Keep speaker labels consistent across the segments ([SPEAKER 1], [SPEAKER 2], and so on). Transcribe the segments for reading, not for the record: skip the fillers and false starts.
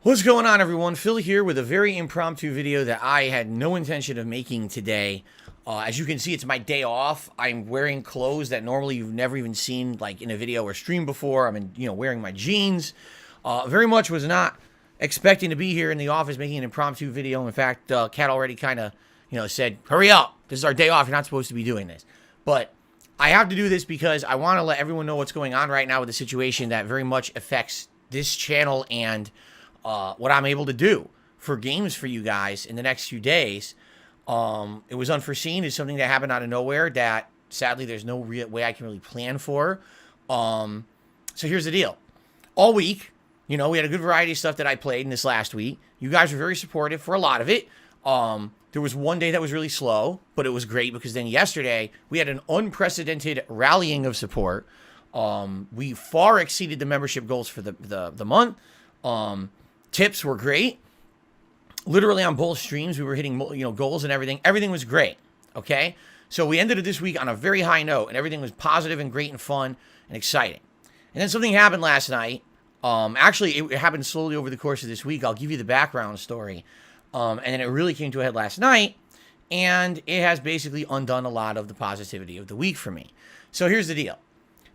[SPEAKER 1] What's going on, everyone? Phil here with a very impromptu video that I had no intention of making today. As you can see, it's my day off. I'm wearing clothes that normally you've never even seen like in a video or stream before. Wearing my jeans. Very much was not expecting to be here in the office making an impromptu video. In fact, Kat already kind of, said, hurry up. This is our day off. You're not supposed to be doing this. But I have to do this because I want to let everyone know what's going on right now with the situation that very much affects this channel and what I'm able to do for games for you guys in the next few days. It was unforeseen. It's something that happened out of nowhere that sadly there's no real way I can really plan for. So here's the deal. All week, we had a good variety of stuff that I played in this last week. You guys were very supportive for a lot of it. There was one day that was really slow, but it was great because then yesterday we had an unprecedented rallying of support. We far exceeded the membership goals for the month. Tips were great. Literally on both streams, we were hitting, goals and everything. Everything was great. Okay. So we ended it this week on a very high note and everything was positive and great and fun and exciting. And then something happened last night. Actually, it happened slowly over the course of this week. I'll give you the background story. And then it really came to a head last night. And it has basically undone a lot of the positivity of the week for me. So here's the deal.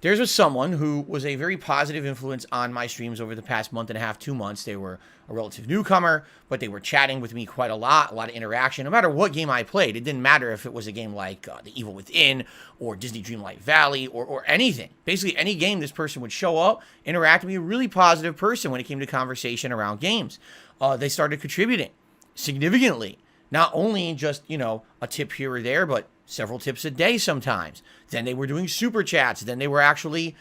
[SPEAKER 1] There's someone who was a very positive influence on my streams over the past month and a half, 2 months. They were a relative newcomer, but they were chatting with me quite a lot of interaction. No matter what game I played, it didn't matter if it was a game like The Evil Within or Disney Dreamlight Valley or anything. Basically, any game this person would show up, interact with me, a really positive person when it came to conversation around games. They started contributing significantly. Not only just, a tip here or there, but several tips a day sometimes. Then they were doing super chats. Then they were actually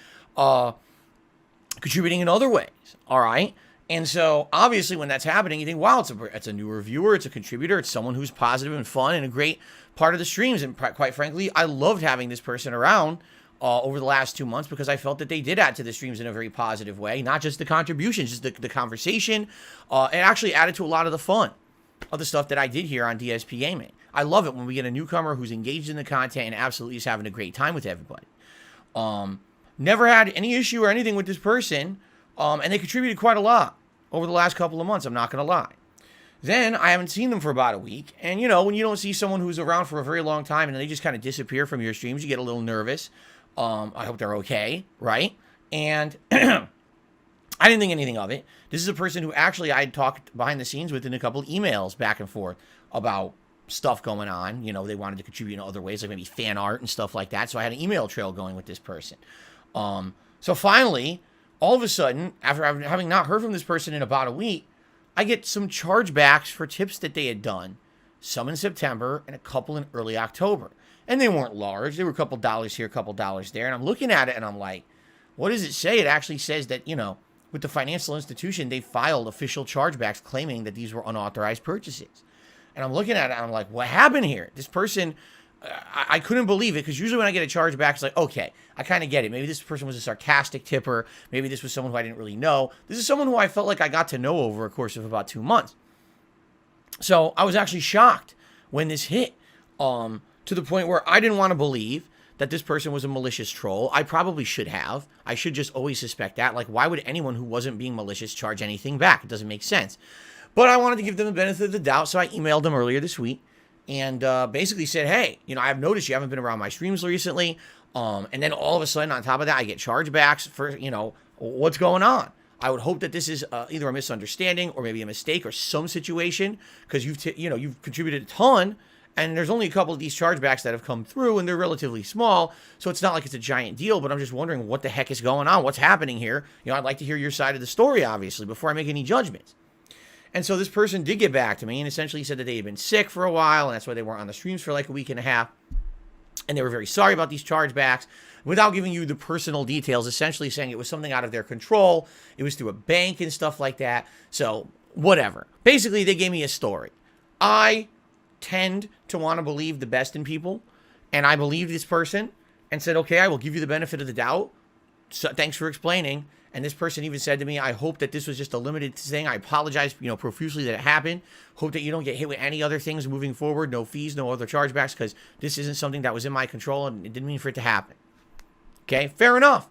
[SPEAKER 1] contributing in other ways. All right. And so obviously when that's happening, you think, wow, it's a new reviewer. It's a contributor. It's someone who's positive and fun and a great part of the streams. And quite frankly, I loved having this person around over the last 2 months because I felt that they did add to the streams in a very positive way. Not just the contributions, just the conversation. It actually added to a lot of the fun of the stuff that I did here on DSP Gaming. I love it when we get a newcomer who's engaged in the content and absolutely is having a great time with everybody. Never had any issue or anything with this person, and they contributed quite a lot over the last couple of months, I'm not going to lie. Then I haven't seen them for about a week, and when you don't see someone who's around for a very long time and then they just kind of disappear from your streams, you get a little nervous. I hope they're okay, right? And I didn't think anything of it. This is a person who actually I had talked behind the scenes with in a couple of emails back and forth about stuff going on. They wanted to contribute in other ways, like maybe fan art and stuff like that. So I had an email trail going with this person. So finally, all of a sudden, after having not heard from this person in about a week, I get some chargebacks for tips that they had done, some in September and a couple in early October. And they weren't large. They were a couple dollars here, a couple dollars there. And I'm looking at it and I'm like, what does it say? It actually says that, with the financial institution, they filed official chargebacks claiming that these were unauthorized purchases. And I'm looking at it and I'm like, what happened here? This person, I couldn't believe it because usually when I get a chargeback, it's like, okay, I kind of get it. Maybe this person was a sarcastic tipper. Maybe this was someone who I didn't really know. This is someone who I felt like I got to know over a course of about 2 months. So I was actually shocked when this hit to the point where I didn't want to believe that this person was a malicious troll. I probably should have. I should just always suspect that. Like, why would anyone who wasn't being malicious charge anything back? It doesn't make sense. But I wanted to give them the benefit of the doubt, so I emailed them earlier this week and basically said, hey, I have noticed you haven't been around my streams recently. And then all of a sudden, on top of that, I get chargebacks for, what's going on? I would hope that this is either a misunderstanding or maybe a mistake or some situation because you've contributed a ton. And there's only a couple of these chargebacks that have come through, and they're relatively small, so it's not like it's a giant deal, but I'm just wondering what the heck is going on, what's happening here. I'd like to hear your side of the story, obviously, before I make any judgments. And so this person did get back to me and essentially said that they had been sick for a while, and that's why they weren't on the streams for like a week and a half. And they were very sorry about these chargebacks, without giving you the personal details, essentially saying it was something out of their control, it was through a bank and stuff like that, so whatever. Basically, they gave me a story. I tend to want to believe the best in people, and I believed this person and said, okay, I will give you the benefit of the doubt. So thanks for explaining. And this person even said to me, I hope that this was just a limited thing. I apologize, profusely that it happened. Hope that you don't get hit with any other things moving forward. No fees, no other chargebacks, because this isn't something that was in my control and it didn't mean for it to happen. Okay, fair enough.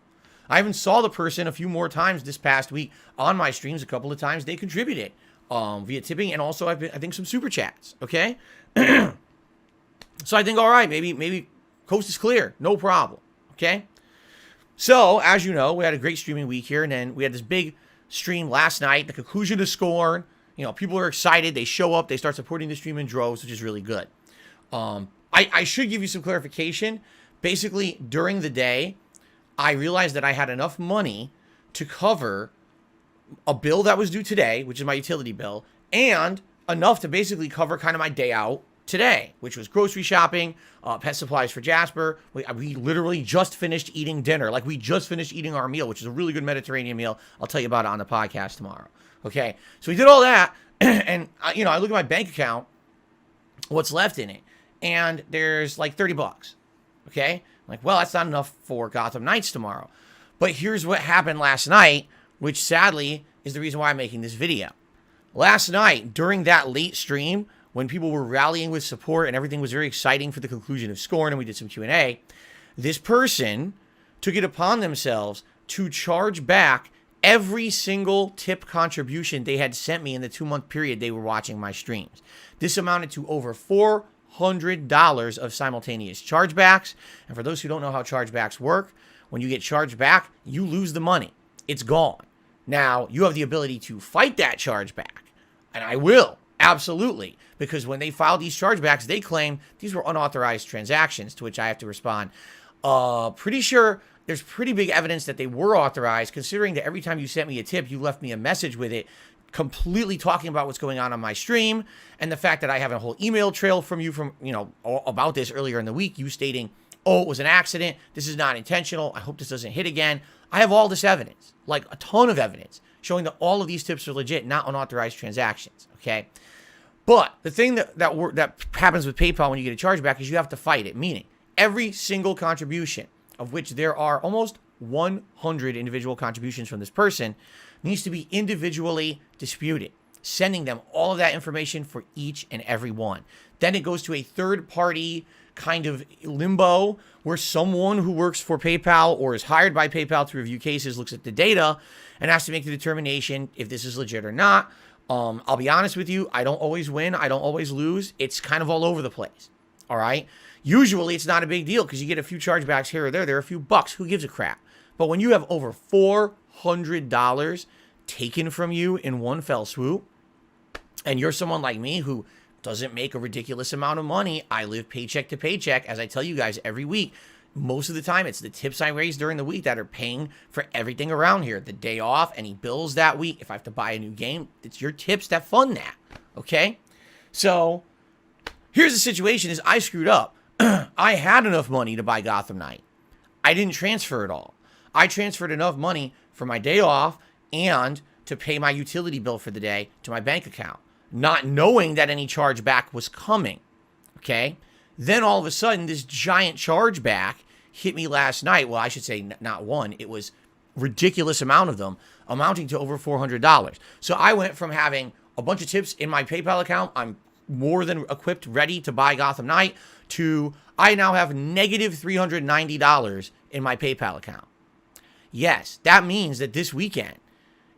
[SPEAKER 1] I even saw the person a few more times this past week on my streams. A couple of times they contributed via tipping, and also I think some super chats. Okay, so I think, all right, maybe coast is clear, no problem. Okay, so as you know, we had a great streaming week here, and then we had this big stream last night, the conclusion of Scorn. You know, people are excited. They show up. They start supporting the stream in droves, which is really good. I should give you some clarification. Basically, during the day, I realized that I had enough money to cover a bill that was due today, which is my utility bill, and enough to basically cover kind of my day out today, which was grocery shopping, pet supplies for Jasper. We literally just finished eating dinner. Like, we just finished eating our meal, which is a really good Mediterranean meal. I'll tell you about it on the podcast tomorrow. Okay, so we did all that, and I look at my bank account, what's left in it, and there's like $30. Okay, I'm like, well, that's not enough for Gotham Knights tomorrow. But here's what happened last night, which sadly is the reason why I'm making this video. Last night, during that late stream, when people were rallying with support and everything was very exciting for the conclusion of Scorn, and we did some Q&A, this person took it upon themselves to charge back every single tip contribution they had sent me in the 2-month period they were watching my streams. This amounted to over $400 of simultaneous chargebacks. And for those who don't know how chargebacks work, when you get charged back, you lose the money. It's gone. Now, you have the ability to fight that chargeback. And I will, absolutely. Because when they filed these chargebacks, they claim these were unauthorized transactions, to which I have to respond. Pretty sure there's pretty big evidence that they were authorized, considering that every time you sent me a tip, you left me a message with it, completely talking about what's going on my stream, and the fact that I have a whole email trail from you about this earlier in the week, you stating, oh, it was an accident, this is not intentional, I hope this doesn't hit again. I have all this evidence, like a ton of evidence, showing that all of these tips are legit, not unauthorized transactions, okay? But the thing that happens with PayPal when you get a chargeback is you have to fight it, meaning every single contribution, of which there are almost 100 individual contributions from this person, needs to be individually disputed, sending them all of that information for each and every one. Then it goes to a third-party kind of limbo where someone who works for PayPal or is hired by PayPal to review cases looks at the data and has to make the determination if this is legit or not. I'll be honest with you, I don't always win, I don't always lose. It's kind of all over the place, all right? Usually it's not a big deal because you get a few chargebacks here or there. There are a few bucks. Who gives a crap? But when you have over $400 taken from you in one fell swoop, and you're someone like me who doesn't make a ridiculous amount of money, I live paycheck to paycheck, as I tell you guys every week. Most of the time, it's the tips I raise during the week that are paying for everything around here. The day off, any bills that week, if I have to buy a new game, it's your tips that fund that, okay? So here's the situation is I screwed up. I had enough money to buy Gotham Knight. I didn't transfer it all. I transferred enough money for my day off and to pay my utility bill for the day to my bank account, not knowing that any chargeback was coming, okay? Then all of a sudden, this giant chargeback hit me last night. Well, I should say not one. It was a ridiculous amount of them, amounting to over $400. So I went from having a bunch of tips in my PayPal account, I'm more than equipped, ready to buy Gotham Knight, to I now have negative $390 in my PayPal account. Yes, that means that this weekend,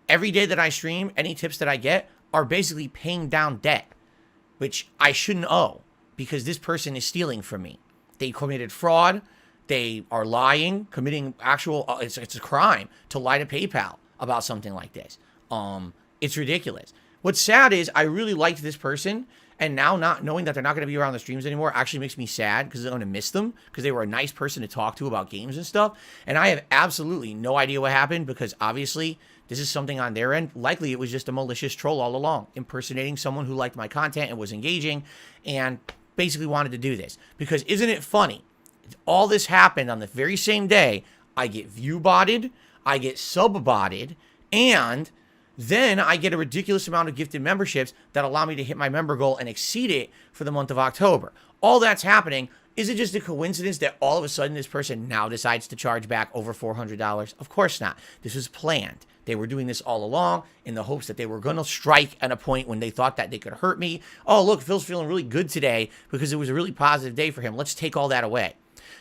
[SPEAKER 1] every day that I stream, any tips that I get are basically paying down debt, which I shouldn't owe because this person is stealing from me. They committed fraud. They are lying, committing actual, it's a crime to lie to PayPal about something like this. It's ridiculous. What's sad is I really liked this person, and now not knowing that they're not going to be around the streams anymore actually makes me sad because I'm going to miss them because they were a nice person to talk to about games and stuff. And I have absolutely no idea what happened because obviously this is something on their end. Likely it was just a malicious troll all along, impersonating someone who liked my content and was engaging and basically wanted to do this. Because isn't it funny? All this happened on the very same day. I get view botted, I get sub botted, and then I get a ridiculous amount of gifted memberships that allow me to hit my member goal and exceed it for the month of October. All that's happening. Is it just a coincidence that all of a sudden this person now decides to charge back over $400? Of course not. This was planned. They were doing this all along in the hopes that they were going to strike at a point when they thought that they could hurt me. Oh, look, Phil's feeling really good today because it was a really positive day for him. Let's take all that away.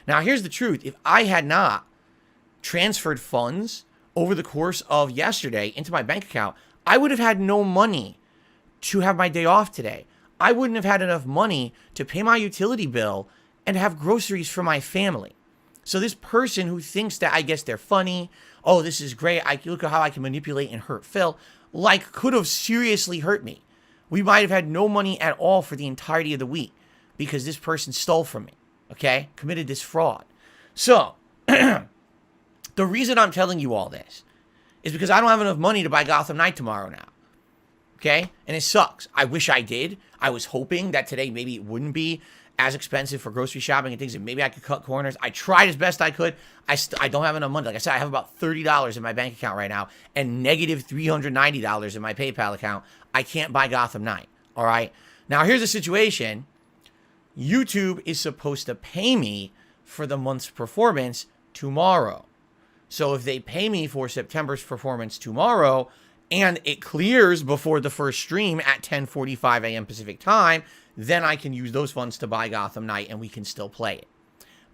[SPEAKER 1] Now, here's the truth. If I had not transferred funds over the course of yesterday into my bank account, I would have had no money to have my day off today. I wouldn't have had enough money to pay my utility bill and have groceries for my family. So this person who thinks that I guess they're funny, oh, this is great, look at how I can manipulate and hurt Phil, like could have seriously hurt me. We might have had no money at all for the entirety of the week because this person stole from me, okay? Committed this fraud. So, the reason I'm telling you all this is because I don't have enough money to buy Gotham Knight tomorrow now, okay? And it sucks. I wish I did. I was hoping that today maybe it wouldn't be as expensive for grocery shopping and things, and maybe I could cut corners. I tried as best I could. I don't have enough money. Like I said, I have about $30 in my bank account right now and negative $390 in my PayPal account. I can't buy Gotham Knight, all right? Now, here's the situation. YouTube is supposed to pay me for the month's performance tomorrow. So if they pay me for September's performance tomorrow and it clears before the first stream at 10:45 a.m. Pacific time, then I can use those funds to buy Gotham Knight and we can still play it.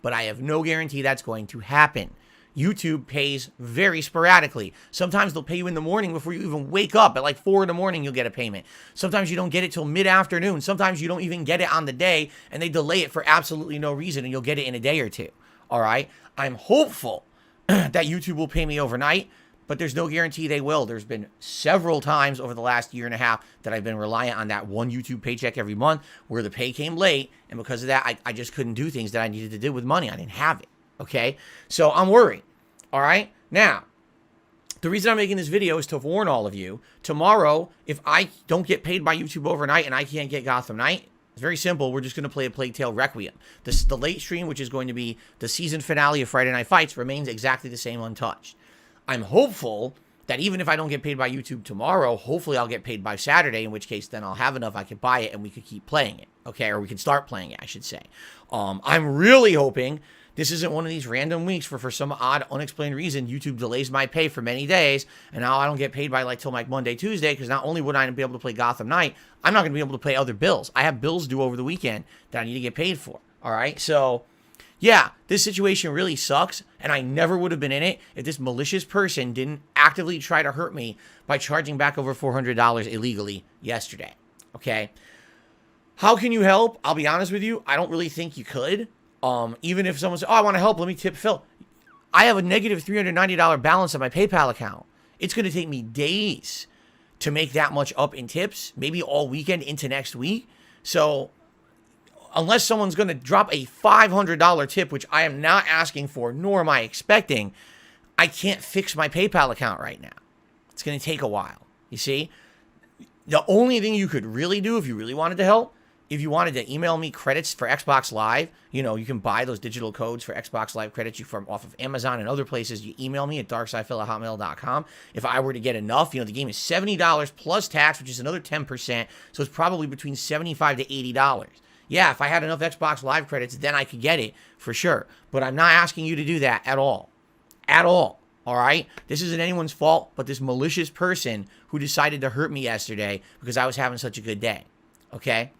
[SPEAKER 1] But I have no guarantee that's going to happen. YouTube pays very sporadically. Sometimes they'll pay you in the morning before you even wake up. At like 4 in the morning, you'll get a payment. Sometimes you don't get it till mid-afternoon. Sometimes you don't even get it on the day, and they delay it for absolutely no reason, and you'll get it in a day or two. All right? I'm hopeful that YouTube will pay me overnight, but there's no guarantee they will. There's been several times over the last year and a half that I've been reliant on that one YouTube paycheck every month where the pay came late, and because of that, I just couldn't do things that I needed to do with money. I didn't have it. Okay, so I'm worried, all right? Now, the reason I'm making this video is to warn all of you. Tomorrow, if I don't get paid by YouTube overnight and I can't get Gotham Knight, it's very simple. We're just going to play a Plague Tale Requiem. The late stream, which is going to be the season finale of Friday Night Fights, remains exactly the same untouched. I'm hopeful that even if I don't get paid by YouTube tomorrow, hopefully I'll get paid by Saturday, in which case then I'll have enough I can buy it and we could keep playing it, okay? Or we can start playing it, I should say. I'm really hoping this isn't one of these random weeks where for some odd, unexplained reason, YouTube delays my pay for many days, and now I don't get paid by till like Monday, Tuesday, because not only would I not be able to play Gotham Knight, I'm not going to be able to pay other bills. I have bills due over the weekend that I need to get paid for, all right? So, yeah, this situation really sucks, and I never would have been in it if this malicious person didn't actively try to hurt me by charging back over $400 illegally yesterday, okay? How can you help? I'll be honest with you, I don't really think you could. Even if someone says, oh, I want to help, let me tip Phil. I have a negative $390 balance on my PayPal account. It's going to take me days to make that much up in tips, maybe all weekend into next week. So unless someone's going to drop a $500 tip, which I am not asking for, nor am I expecting, I can't fix my PayPal account right now. It's going to take a while, you see? The only thing you could really do if you really wanted to help, if you wanted to email me credits for Xbox Live, you know, you can buy those digital codes for Xbox Live credits from off of Amazon and other places. You email me at darksyphil@hotmail.com. If I were to get enough, you know, the game is $70 plus tax, which is another 10%. So it's probably between $75 to $80. Yeah, if I had enough Xbox Live credits, then I could get it for sure. But I'm not asking you to do that at all. At all. All right? This isn't anyone's fault but this malicious person who decided to hurt me yesterday because I was having such a good day. Okay?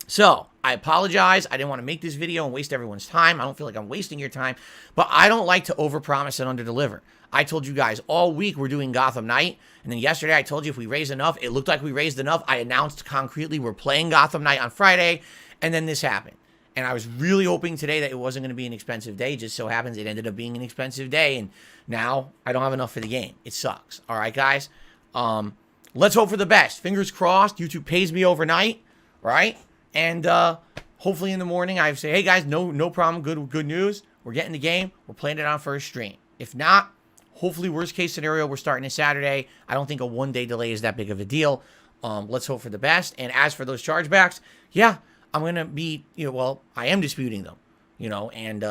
[SPEAKER 1] So, I apologize. I didn't want to make this video and waste everyone's time. I don't feel like I'm wasting your time. But I don't like to overpromise and underdeliver. I told you guys all week we're doing Gotham Knight. And then yesterday I told you if we raise enough, it looked like we raised enough. I announced concretely we're playing Gotham Knight on Friday. And then this happened. And I was really hoping today that it wasn't going to be an expensive day. It just so happens it ended up being an expensive day. And now I don't have enough for the game. It sucks. All right, guys? Let's hope for the best. Fingers crossed. YouTube pays me overnight. Right? And hopefully in the morning I say, hey guys, no problem, good news. We're getting the game. We're playing it on first stream. If not, hopefully worst case scenario, we're starting it Saturday. I don't think a one-day delay is that big of a deal. Let's hope for the best. And as for those chargebacks, yeah, I'm going to be, I am disputing them, and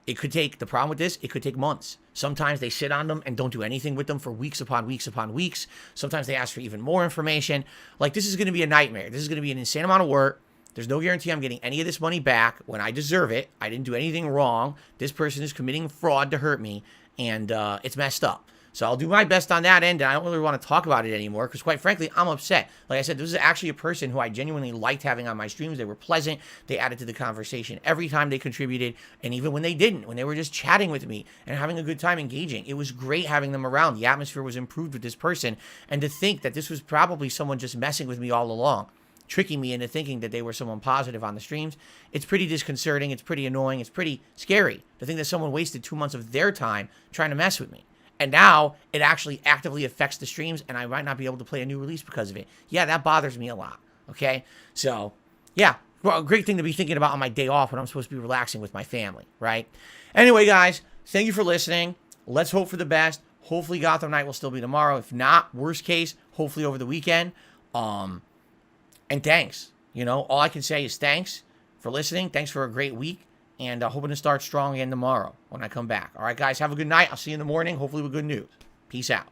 [SPEAKER 1] it could take, the problem with this, it could take months. Sometimes they sit on them and don't do anything with them for weeks upon weeks upon weeks. Sometimes they ask for even more information. Like, this is going to be a nightmare. This is going to be an insane amount of work. There's no guarantee I'm getting any of this money back when I deserve it. I didn't do anything wrong. This person is committing fraud to hurt me, and it's messed up. So I'll do my best on that end, and I don't really want to talk about it anymore because, quite frankly, I'm upset. Like I said, this is actually a person who I genuinely liked having on my streams. They were pleasant. They added to the conversation every time they contributed, and even when they didn't, when they were just chatting with me and having a good time engaging, it was great having them around. The atmosphere was improved with this person, and to think that this was probably someone just messing with me all along, tricking me into thinking that they were someone positive on the streams, it's pretty disconcerting, it's pretty annoying, it's pretty scary to think that someone wasted 2 months of their time trying to mess with me. And now it actually actively affects the streams, and I might not be able to play a new release because of it. Yeah, that bothers me a lot, okay? So, yeah, well, a great thing to be thinking about on my day off when I'm supposed to be relaxing with my family, right? Anyway, guys, thank you for listening. Let's hope for the best. Hopefully Gotham Night will still be tomorrow. If not, worst case, hopefully over the weekend. And thanks. You know, all I can say is thanks for listening. Thanks for a great week. And hoping to start strong again tomorrow when I come back. All right, guys, have a good night. I'll see you in the morning, hopefully with good news. Peace out.